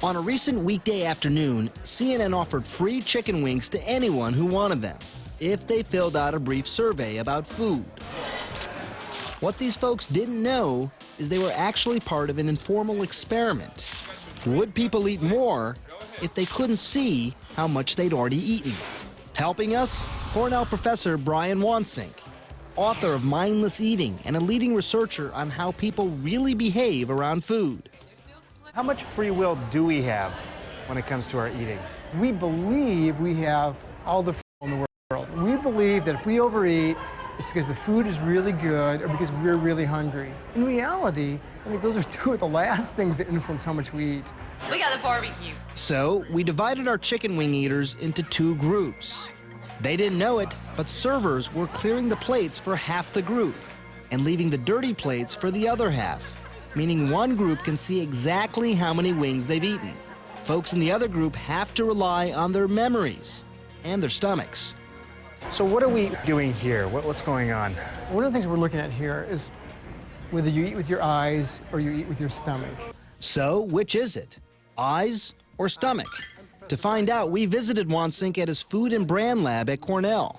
On a recent weekday afternoon, CNN offered free chicken wings to anyone who wanted them, if they filled out a brief survey about food. What these folks didn't know is they were actually part of an informal experiment. Would people eat more if they couldn't see how much they'd already eaten? Helping us, Cornell professor Brian Wansink, author of Mindless Eating and a leading researcher on how people really behave around food. How much free will do we have when it comes to our eating? We believe we have all the free will in the world. We believe that if we overeat, it's because the food is really good or because we're really hungry. In reality, I think those are two of the last things that influence how much we eat. We got the barbecue. So we divided our chicken wing eaters into two groups. They didn't know it, but servers were clearing the plates for half the group and leaving the dirty plates for the other half, meaning one group can see exactly how many wings they've eaten. Folks in the other group have to rely on their memories and their stomachs. So what are we doing here? What's going on? One of the things we're looking at here is whether you eat with your eyes or you eat with your stomach. So which is it, eyes or stomach? To find out, we visited Wansink at his food and brand lab at Cornell.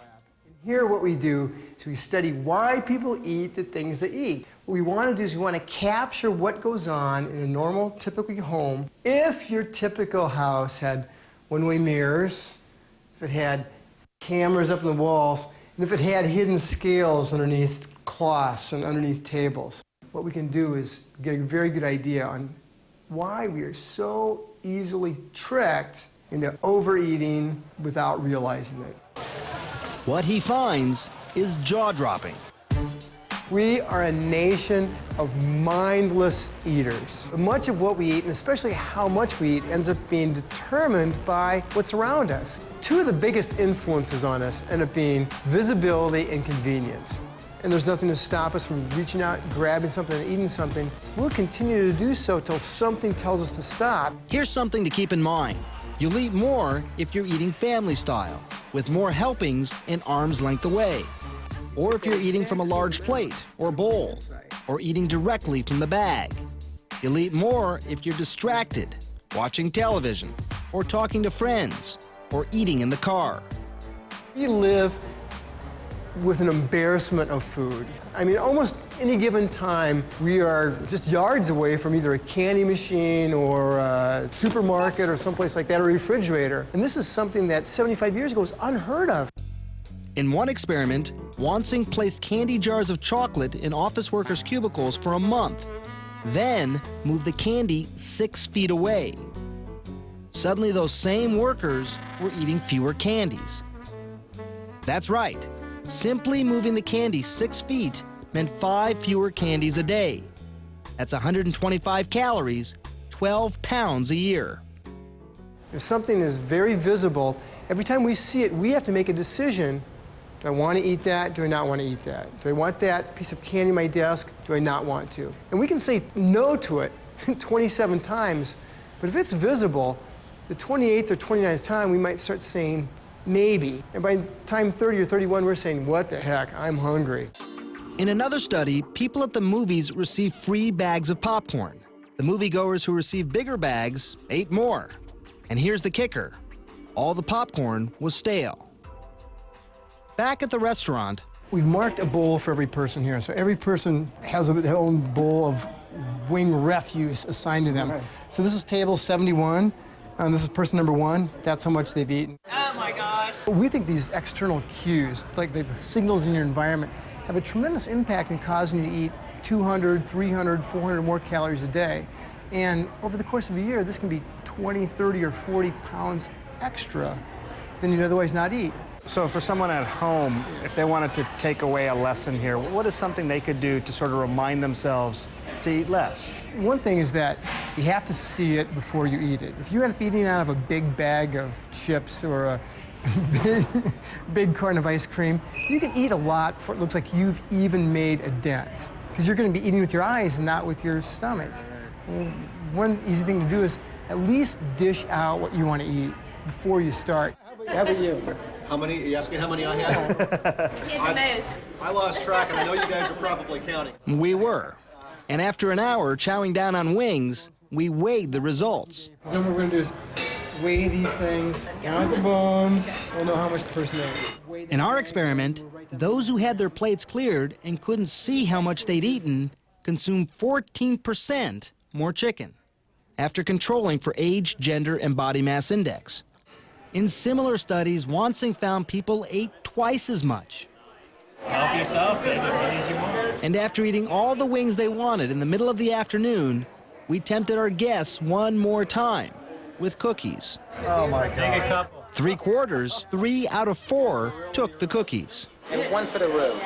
Here what we do is we study why people eat the things they eat. What we want to do is we want to capture what goes on in a normal, typical home. If your typical house had one-way mirrors, if it had cameras up in the walls, and if it had hidden scales underneath cloths and underneath tables, what we can do is get a very good idea on why we are so easily tricked into overeating without realizing it. What he finds is jaw-dropping. We are a nation of mindless eaters. Much of what we eat, and especially how much we eat, ends up being determined by what's around us. Two of the biggest influences on us end up being visibility and convenience. And there's nothing to stop us from reaching out, grabbing something, and eating something. We'll continue to do so until something tells us to stop. Here's something to keep in mind. You'll eat more if you're eating family style, with more helpings an arm's length away. Or if you're eating from a large plate or bowl, or eating directly from the bag. You'll eat more if you're distracted, watching television, or talking to friends, or eating in the car. We live with an embarrassment of food. I mean, almost any given time, we are just yards away from either a candy machine or a supermarket or someplace like that, or a refrigerator. And this is something that 75 years ago was unheard of. In one experiment, Wansink placed candy jars of chocolate in office workers' cubicles for a month, then moved the candy 6 feet away. Suddenly, those same workers were eating fewer candies. That's right. Simply moving the candy 6 feet meant 5 fewer candies a day. That's 125 calories, 12 pounds a year. If something is very visible, every time we see it, we have to make a decision. Do I want to eat that? Do I not want to eat that? Do I want that piece of candy on my desk? Do I not want to? And we can say no to it 27 times, but if it's visible, the 28th or 29th time, we might start saying maybe. And by time 30 or 31, we're saying, what the heck, I'm hungry. In another study, people at the movies received free bags of popcorn. The moviegoers who received bigger bags ate more. And here's the kicker. All the popcorn was stale. Back at the restaurant, we've marked a bowl for every person here. So every person has their own bowl of wing refuse assigned to them. Right. So this is table 71. This is person number 1. That's how much they've eaten. Oh my gosh. We think these external cues, like the signals in your environment, have a tremendous impact in causing you to eat 200, 300, 400 more calories a day. And over the course of a year, this can be 20, 30, or 40 pounds extra than you'd otherwise not eat. So for someone at home, if they wanted to take away a lesson here, what is something they could do to sort of remind themselves to eat less? One thing is that you have to see it before you eat it. If you end up eating out of a big bag of chips or a big carton of ice cream, you can eat a lot before it looks like you've even made a dent, because you're going to be eating with your eyes and not with your stomach. Well, one easy thing to do is at least dish out what you want to eat before you start. How about you? How many? Are you asking how many I had? He's the most. I lost track, and I know you guys are probably counting. we were. And after an hour chowing down on wings, we weighed the results. So what we're going to do is weigh these things, count the bones, we'll know how much the person ate. In our experiment, those who had their plates cleared and couldn't see how much they'd eaten consumed 14% more chicken, after controlling for age, gender, and body mass index. In similar studies, Wansink found people ate twice as much. Help yourself, take as many as you want. And after eating all the wings they wanted in the middle of the afternoon, we tempted our guests one more time with cookies. Oh my Take God. a couple. 3/4, 3 out of 4 took the cookies. And one for the road.